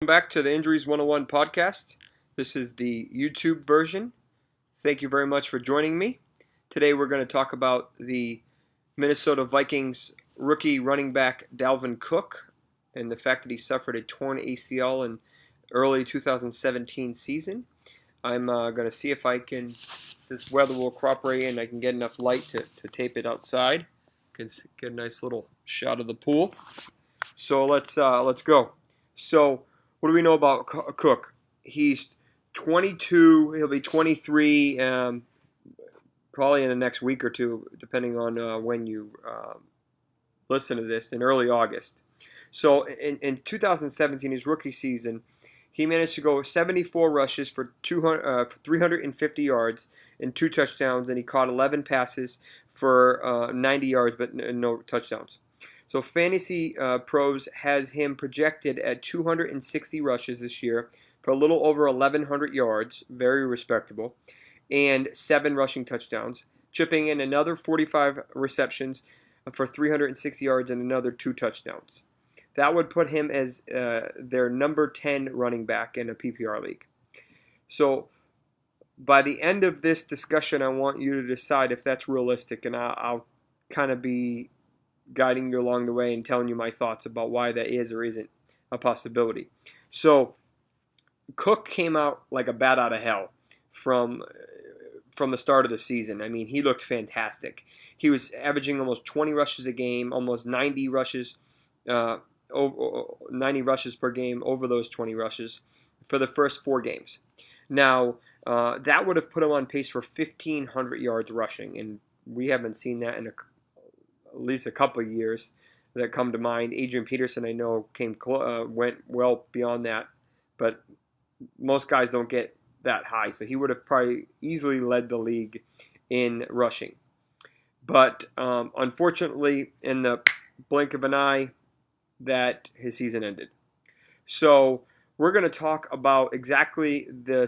back to the Injuries 101 podcast. This is the YouTube version. Thank you very much for joining me. Today we're going to talk about the Minnesota Vikings rookie running back Dalvin Cook and the fact that he suffered a torn ACL in early 2017 season. I'm going to see if this weather will cooperate and I can get enough light to tape it outside. Get a nice little shot of the pool. So let's go. So what do we know about Cook? He's 22. He'll be 23 probably in the next week or two, depending on when you listen to this, in early August. So in 2017, his rookie season, he managed to go 74 rushes for 350 yards and 2 touchdowns, and he caught 11 passes for 90 yards, but no touchdowns. So Fantasy Pros has him projected at 260 rushes this year for a little over 1,100 yards, very respectable, and 7 rushing touchdowns, chipping in another 45 receptions for 360 yards and another 2 touchdowns. That would put him as their number 10 running back in a PPR league. So by the end of this discussion, I want you to decide if that's realistic, and I'll kind of be guiding you along the way and telling you my thoughts about why that is or isn't a possibility. So Cook came out like a bat out of hell from the start of the season. I mean, he looked fantastic. He was averaging almost 20 rushes a game, almost 90 rushes per game over those 20 rushes for the first 4 games. Now, that would have put him on pace for 1,500 yards rushing, and we haven't seen that in at least a couple of years that come to mind. Adrian Peterson, I know, went well beyond that, but most guys don't get that high, so he would have probably easily led the league in rushing. But unfortunately, in the blink of an eye, that his season ended. So we're going to talk about exactly the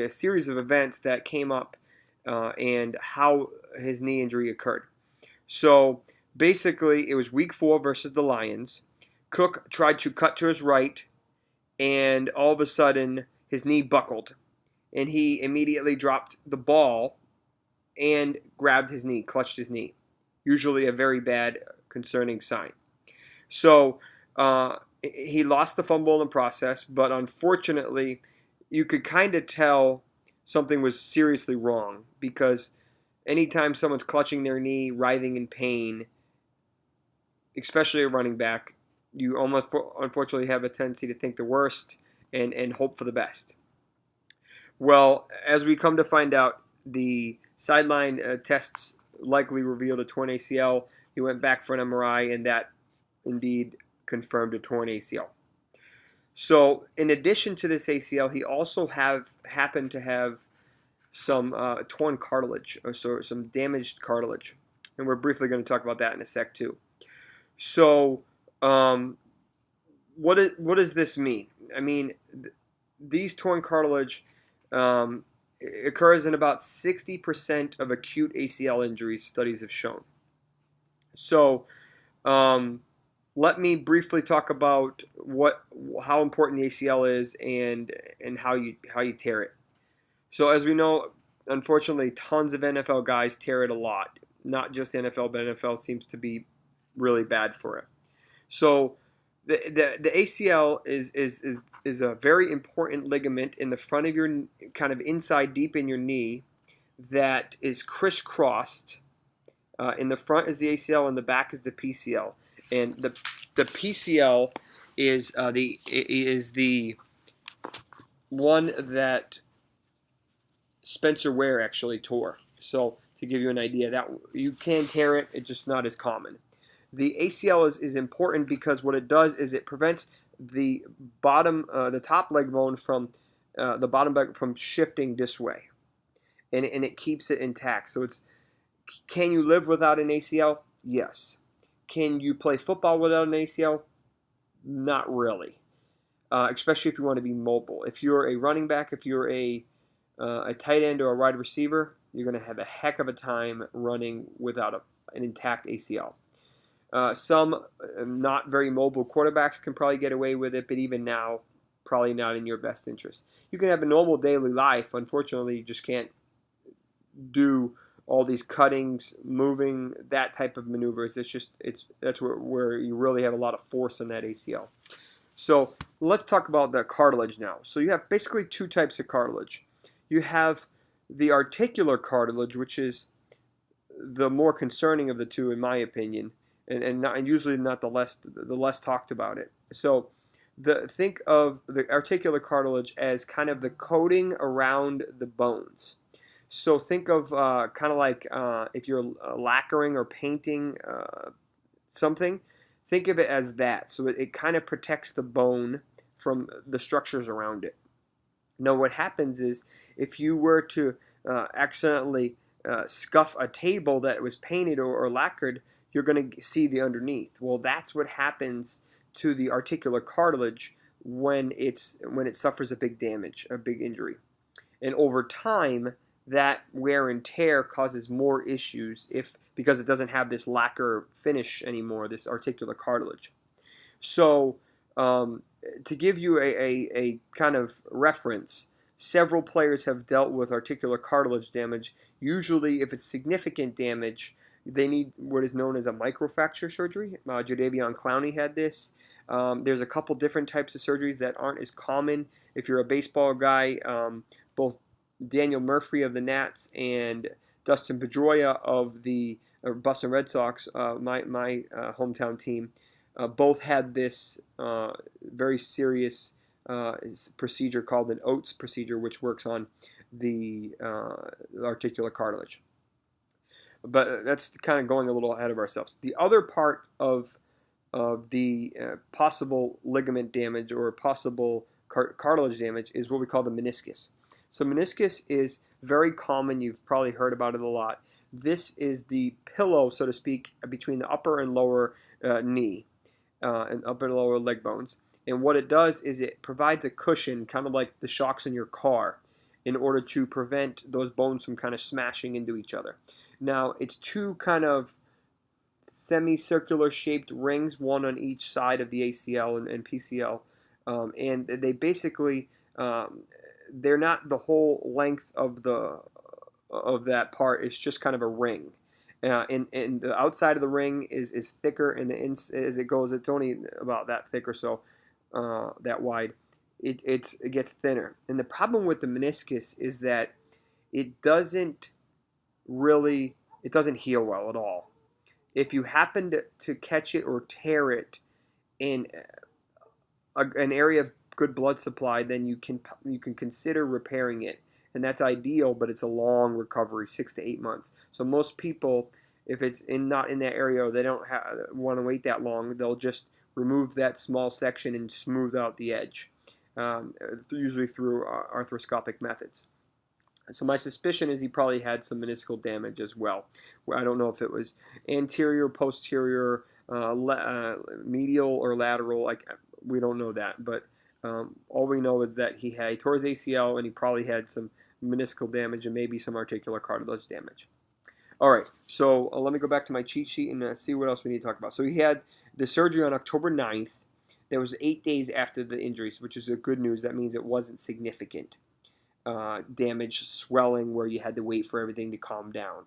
series of events that came up and how his knee injury occurred. So basically, it was week 4 versus the Lions. Cook tried to cut to his right, and all of a sudden, his knee buckled, and he immediately dropped the ball and grabbed his knee, clutched his knee. Usually a very bad, concerning sign. So he lost the fumble in the process, but unfortunately, you could kind of tell something was seriously wrong, because anytime someone's clutching their knee, writhing in pain, especially a running back, you almost unfortunately have a tendency to think the worst and hope for the best. Well, as we come to find out, the sideline tests likely revealed a torn ACL. He went back for an MRI, and that indeed confirmed a torn ACL. So in addition to this ACL, he also happened to have some torn cartilage, or some damaged cartilage. And we're briefly going to talk about that in a sec too. So what does this mean? I mean, these torn cartilage occurs in about 60% of acute ACL injuries, studies have shown. So let me briefly talk about how important the ACL is and how you tear it. So as we know, unfortunately, tons of NFL guys tear it a lot. Not just NFL, but NFL seems to be really bad for it. So the ACL is a very important ligament in the front of your, kind of inside deep in your knee, that is crisscrossed. In the front is the ACL, and the back is the PCL. And the PCL is the one that Spencer Ware actually tore. So to give you an idea, that you can tear it, it's just not as common. The ACL is important because what it does is it prevents the top leg bone from the bottom leg from shifting this way, and it keeps it intact. So can you live without an ACL? Yes. Can you play football without an ACL? Not really. Especially if you want to be mobile. If you're a running back, if you're a tight end or a wide receiver, you're going to have a heck of a time running without an intact ACL. Some not very mobile quarterbacks can probably get away with it, but even now, probably not in your best interest. You can have a normal daily life. Unfortunately, you just can't do all these cuttings, moving, that type of maneuvers. That's where you really have a lot of force in that ACL. So let's talk about the cartilage now. So you have basically two types of cartilage. You have the articular cartilage, which is the more concerning of the two, in my opinion, and usually not the less talked about it. So think of the articular cartilage as kind of the coating around the bones. So think of kind of like if you're lacquering or painting something, think of it as that. So it kind of protects the bone from the structures around it. Now what happens is if you were to accidentally scuff a table that was painted or lacquered, you're going to see the underneath. Well, that's what happens to the articular cartilage when it suffers a big damage, a big injury. And over time, that wear and tear causes more issues because it doesn't have this lacquer finish anymore, this articular cartilage. So to give you a kind of reference, several players have dealt with articular cartilage damage. Usually, if it's significant damage, they need what is known as a microfracture surgery. Jadeveon Clowney had this. There's a couple different types of surgeries that aren't as common. If you're a baseball guy, both Daniel Murphy of the Nats and Dustin Pedroia of the Boston Red Sox, my hometown team, both had this very serious procedure called an Oates procedure, which works on the articular cartilage. But that's kind of going a little ahead of ourselves. The other part of the possible ligament damage or possible cartilage damage is what we call the meniscus. So meniscus is very common. You've probably heard about it a lot. This is the pillow, so to speak, between the upper and lower knee and upper and lower leg bones. And what it does is it provides a cushion, kind of like the shocks in your car, in order to prevent those bones from kind of smashing into each other. Now, it's two kind of semicircular shaped rings, one on each side of the ACL and PCL. And they basically, they're not the whole length of that part. It's just kind of a ring. And the outside of the ring is thicker, and as it goes, it's only about that thick or so, that wide. It gets thinner. And the problem with the meniscus is that it doesn't heal well at all. If you happen to catch it or tear it in an area of good blood supply, then you can consider repairing it, and that's ideal. But it's a long recovery, 6 to 8 months. So most people, if it's not in that area, or they don't want to wait that long, they'll just remove that small section and smooth out the edge, usually through arthroscopic methods. So my suspicion is he probably had some meniscal damage as well. I don't know if it was anterior, posterior, medial, or lateral. We don't know that, but all we know is that he tore his ACL, and he probably had some meniscal damage and maybe some articular cartilage damage. All right, so let me go back to my cheat sheet and see what else we need to talk about. So he had the surgery on October 9th. That was 8 days after the injuries, which is good news. That means it wasn't significant damage, swelling, where you had to wait for everything to calm down.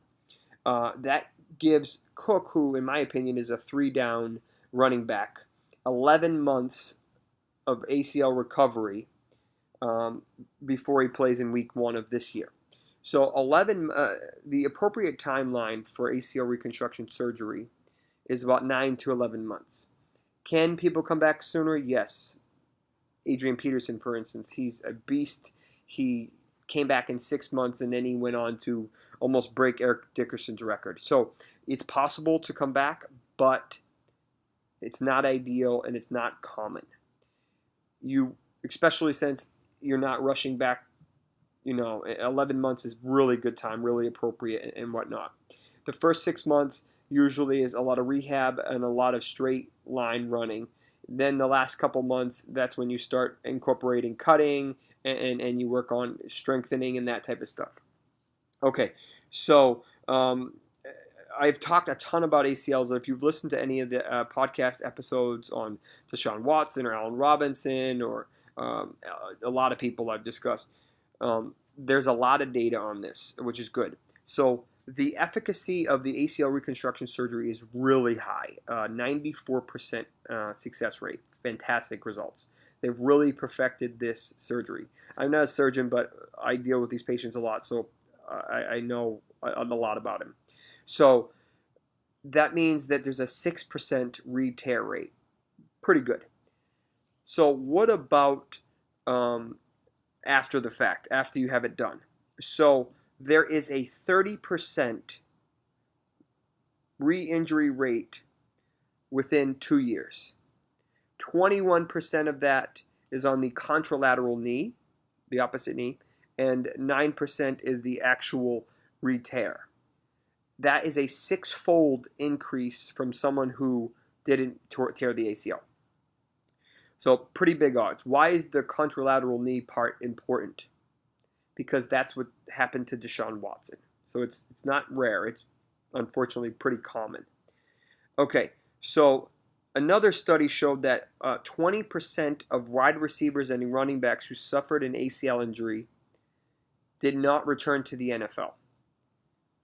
That gives Cook, who in my opinion is a 3-down running back, 11 months of ACL recovery before he plays in week 1 of this year. So the appropriate timeline for ACL reconstruction surgery is about 9 to 11 months. Can people come back sooner? Yes. Adrian Peterson, for instance, he's a beast. He came back in 6 months, and then he went on to almost break Eric Dickerson's record. So it's possible to come back, but it's not ideal and it's not common. Especially since you're not rushing back, 11 months is really good time, really appropriate and whatnot. The first 6 months usually is a lot of rehab and a lot of straight line running. Then the last couple months, that's when you start incorporating cutting and you work on strengthening and that type of stuff. Okay, so I've talked a ton about ACLs. If you've listened to any of the podcast episodes on Deshaun Watson or Allen Robinson or a lot of people I've discussed. There's a lot of data on this, which is good. So the efficacy of the ACL reconstruction surgery is really high, 94% success rate. Fantastic results. They've really perfected this surgery. I'm not a surgeon, but I deal with these patients a lot, so I know a lot about him. So that means that there's a 6% re-tear rate. Pretty good. So what about after the fact, after you have it done? So there is a 30% re-injury rate within 2 years. 21% of that is on the contralateral knee, the opposite knee, and 9% is the actual re-tear. That is a 6-fold increase from someone who didn't tear the ACL. So pretty big odds. Why is the contralateral knee part important? Because that's what happened to Deshaun Watson. So it's not rare. It's unfortunately pretty common. Okay, so another study showed that 20% of wide receivers and running backs who suffered an ACL injury did not return to the NFL.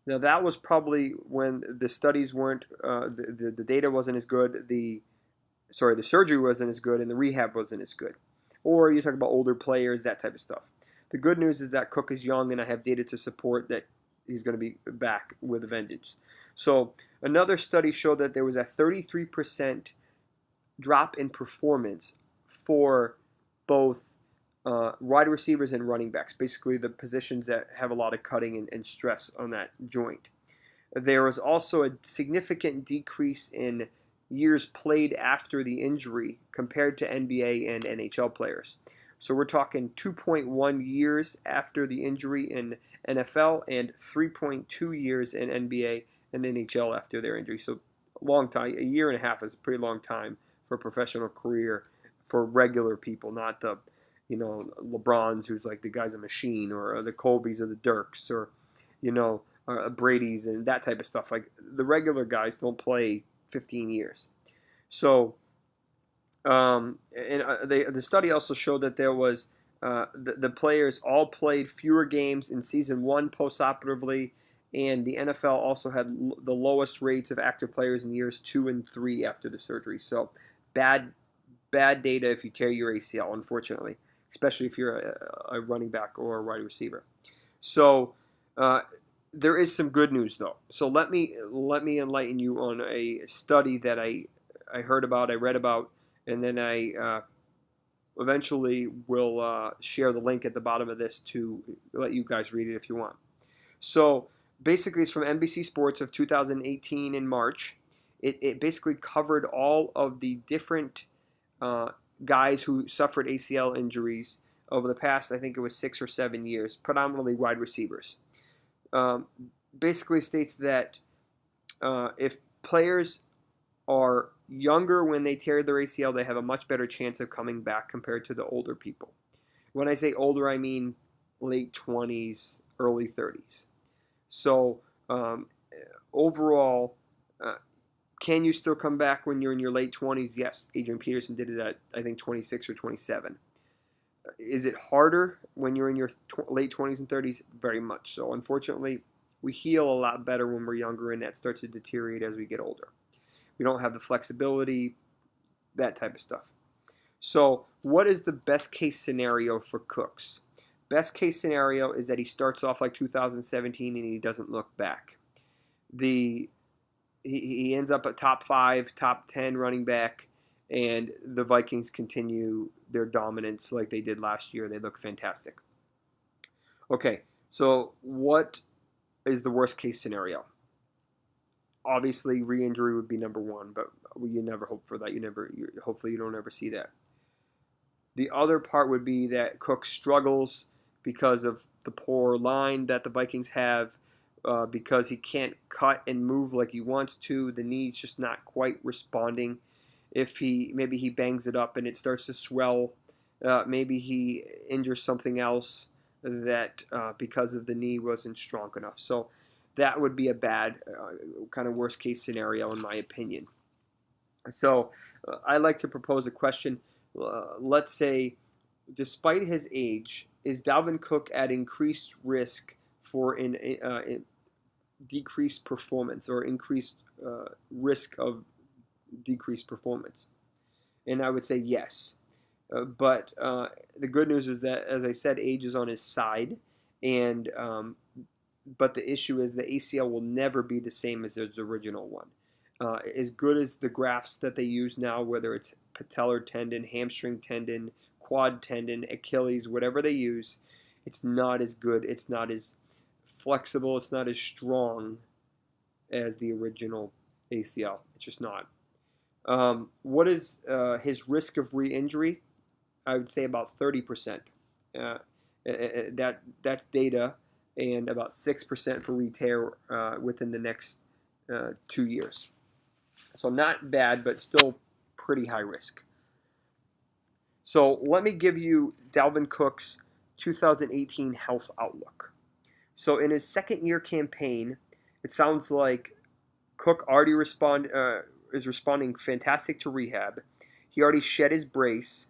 Now that was probably when the studies weren't, the data wasn't as good, the surgery wasn't as good, and the rehab wasn't as good. Or you talk about older players, that type of stuff. The good news is that Cook is young, and I have data to support that he's going to be back with a vengeance. So another study showed that there was a 33% drop in performance for both wide receivers and running backs, basically the positions that have a lot of cutting and stress on that joint. There was also a significant decrease in years played after the injury compared to NBA and NHL players. So we're talking 2.1 years after the injury in NFL and 3.2 years in NBA and NHL after their injury. So a long time, a year and a half is a pretty long time for a professional career for regular people, not the, LeBrons, who's like the guy's a machine, or the Kobe's or the Dirks, or, Brady's and that type of stuff. Like the regular guys don't play 15 years. So, the study also showed that there was the players all played fewer games in season 1 postoperatively, and the NFL also had the lowest rates of active players in years 2 and 3 after the surgery. So, bad data if you tear your ACL, unfortunately, especially if you're a running back or a wide receiver. So, there is some good news though. So let me enlighten you on a study that I heard about, I read about, and then I eventually will share the link at the bottom of this to let you guys read it if you want. So basically it's from NBC Sports of 2018 in March. It basically covered all of the different guys who suffered ACL injuries over the past, I think it was 6 or 7 years, predominantly wide receivers. Basically states that if players are younger when they tear their ACL, they have a much better chance of coming back compared to the older people. When I say older, I mean late 20s, early 30s. So overall, can you still come back when you're in your late 20s? Yes. Adrian Peterson did it at, I think, 26 or 27. Is it harder when you're in your late 20s and 30s? Very much so. Unfortunately, we heal a lot better when we're younger, and that starts to deteriorate as we get older. We don't have the flexibility, that type of stuff. So what is the best case scenario for Cooks? Best case scenario is that he starts off like 2017 and he doesn't look back. He ends up a top 5, top 10 running back, and the Vikings continue their dominance like they did last year. They look fantastic. Okay, so what is the worst case scenario? Obviously, re-injury would be number 1, but you never hope for that. Hopefully you don't ever see that. The other part would be that Cook struggles because of the poor line that the Vikings have, because he can't cut and move like he wants to. The knee's just not quite responding. If maybe he bangs it up and it starts to swell, maybe he injures something else that because of the knee wasn't strong enough. So that would be a bad kind of worst case scenario in my opinion. So I like to propose a question. Let's say despite his age, is Dalvin Cook at increased risk for decreased performance or increased risk of decreased performance? And I would say yes. But the good news is that, as I said, age is on his side, and but the issue is the ACL will never be the same as its original one. As good as the grafts that they use now, whether it's patellar tendon, hamstring tendon, quad tendon, Achilles, whatever they use, it's not as good. It's not as flexible. It's not as strong as the original ACL. It's just not. What is his risk of re-injury? I would say about 30%. That's data, and about 6% for re-tear within the next 2 years. So not bad, but still pretty high risk. So let me give you Dalvin Cook's 2018 health outlook. So in his second-year campaign, it sounds like Cook already is responding fantastic to rehab. He already shed his brace,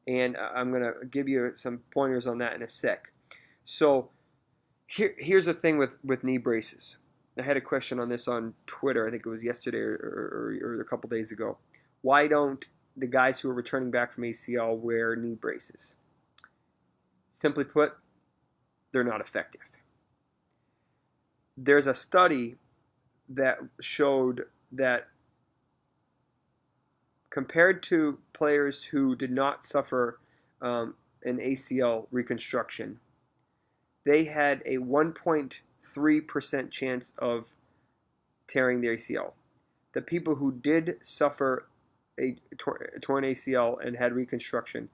and I'm going to give you some pointers on that in a sec. So here's the thing with knee braces. I had a question on this on Twitter. I think it was yesterday or a couple days ago. Why don't the guys who are returning back from ACL wear knee braces? Simply put, they're not effective. There's a study that showed that compared to players who did not suffer an ACL reconstruction, they had a 1.3% chance of tearing their ACL. The people who did suffer a torn ACL and had reconstruction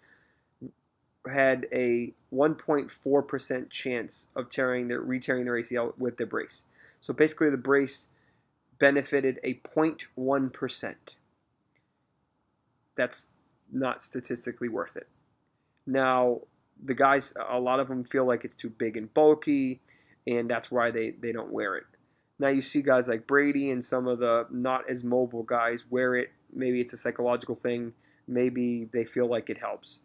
had a 1.4% chance of re-tearing their ACL with the brace. So basically the brace benefited a 0.1%. That's not statistically worth it. Now, the guys, a lot of them feel like it's too big and bulky, and that's why they don't wear it. Now you see guys like Brady and some of the not as mobile guys wear it. Maybe it's a psychological thing. Maybe they feel like it helps,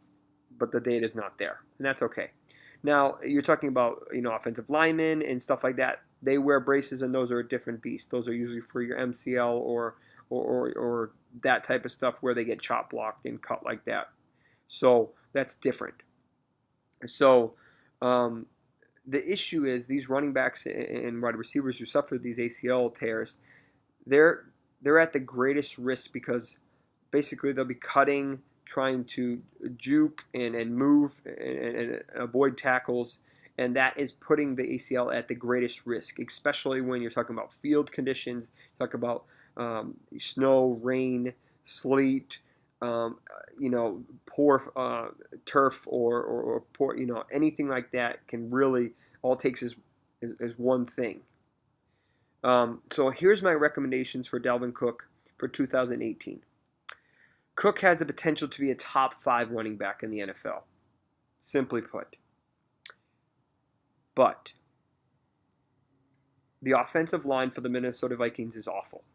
but the data is not there, and that's okay. Now you're talking about offensive linemen and stuff like that. They wear braces, and those are a different beast. Those are usually for your MCL or that type of stuff where they get chop blocked and cut like that. So that's different. So the issue is these running backs and wide receivers who suffer these ACL tears, they're at the greatest risk because basically they'll be cutting, trying to juke and move and avoid tackles, and that is putting the ACL at the greatest risk, especially when you're talking about field conditions, talk about snow, rain, sleet, poor turf or poor, anything like that can really, all it takes is one thing. So here's my recommendations for Dalvin Cook for 2018. Cook has the potential to be a top 5 running back in the NFL, simply put. But the offensive line for the Minnesota Vikings is awful.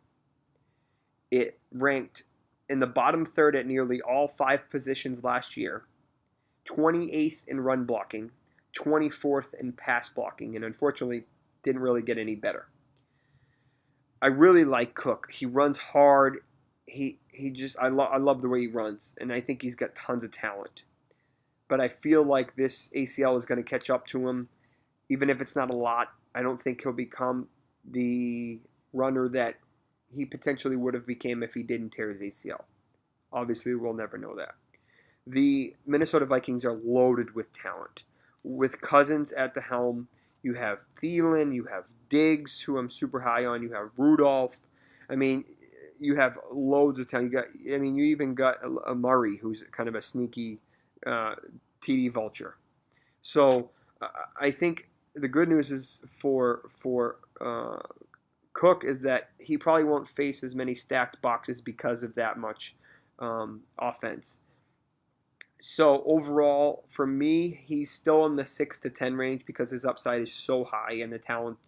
It ranked in the bottom third at nearly all 5 positions last year, 28th in run blocking, 24th in pass blocking, and unfortunately didn't really get any better. I really like Cook. He runs hard. I love the way he runs, and I think he's got tons of talent. But I feel like this ACL is going to catch up to him. Even if it's not a lot, I don't think he'll become the runner that he potentially would have became if he didn't tear his ACL. Obviously, we'll never know that. The Minnesota Vikings are loaded with talent. With Cousins at the helm, you have Thielen, you have Diggs, who I'm super high on, you have Rudolph. I mean, you have loads of talent. You even got a Murray, who's kind of a sneaky TD vulture. So I think the good news is for Cook is that he probably won't face as many stacked boxes because of that much offense. So overall, for me, he's still in the 6 to 10 range because his upside is so high and the talent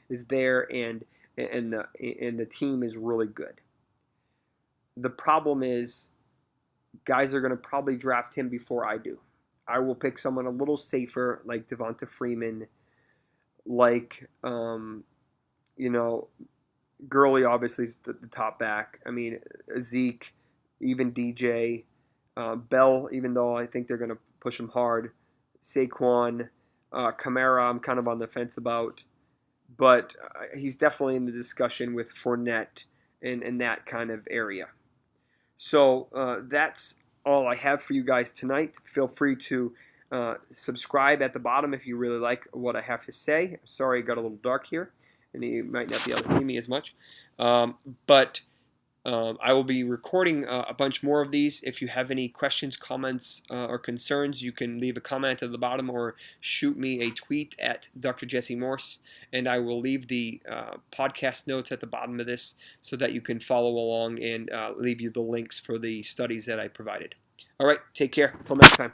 is there and the team is really good. The problem is guys are going to probably draft him before I do. I will pick someone a little safer, like Devonta Freeman, like Gurley obviously is the top back. I mean, Zeke, even DJ, Bell, even though I think they're going to push him hard. Saquon, Kamara, I'm kind of on the fence about. But he's definitely in the discussion with Fournette in that kind of area. So that's all I have for you guys tonight. Feel free to subscribe at the bottom if you really like what I have to say. Sorry it got a little dark here, and you might not be able to hear me as much. But I will be recording a bunch more of these. If you have any questions, comments, or concerns, you can leave a comment at the bottom or shoot me a tweet at drjessemorse, and I will leave the podcast notes at the bottom of this so that you can follow along and leave you the links for the studies that I provided. All right, take care. Until next time.